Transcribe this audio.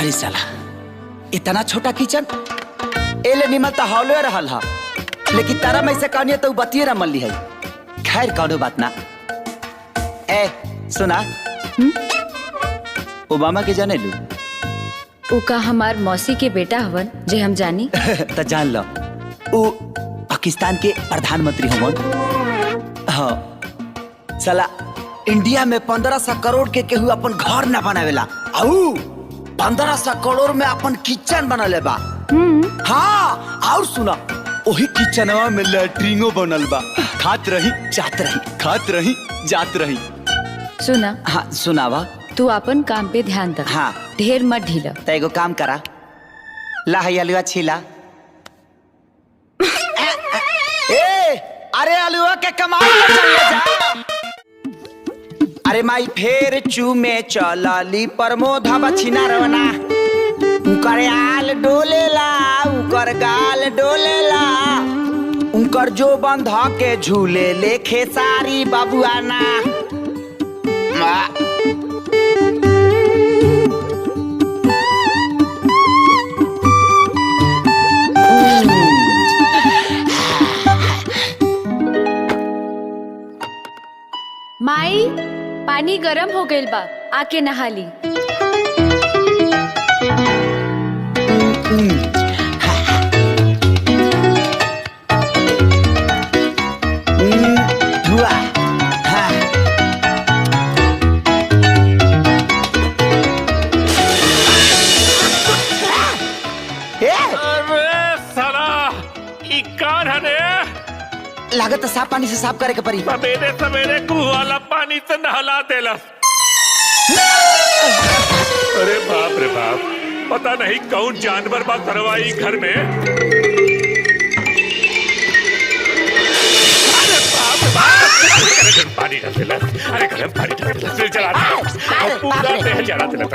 अरे साला इतना छोटा किचन एले निमल तो हौले रहल हा, लेकिन तारा में से कहनी तो बतिये न मल्ली है। खैर कौनो बात ना। ए सुना, ओबामा के जाने लू? उका हमार मौसी के बेटा हवन जे हम जानी। तो जान लो, वो पाकिस्तान के प्रधानमंत्री हवन। हाँ साला इंडिया में 1500 करोड़ के केहू अपन घर न बनावेला, आउ 1500 करोड़ में अपन किचन बनले बा। हाँ और सुना, वही किचनवा में लैट्रिनो बनल बा। खात रही जात रही, खात रही जात रही। सुना। हाँ सुनावा। तू अपन काम पे ध्यान दे। हाँ ढेर मत ढीला। तो एगो काम करा, ला है अलुआ छीला। ए अरे अलुआ के कमाई कर चल जा। अरे माई फेर चूमे चलली प्रमोधा बछिना रवना, उकर आल डोलेला उकर गाल डोलेला, उकर जो बंध के झूले ले खेसारी बाबुआना। माई पानी गरम हो गइल बा, आके नहा ली। लागत साफ पानी से साफ करे के पड़ी। सवेरे सवेरे कुआं वाला पानी से नहला देला। अरे बाप रे बाप, पता नहीं कौन जानवर बा करवाई घर में। अरे बाप रे बाप, पानी डाल देला। अरे गर्म पानी डाल देला, फिर जला देला, पूरा देह जला देला।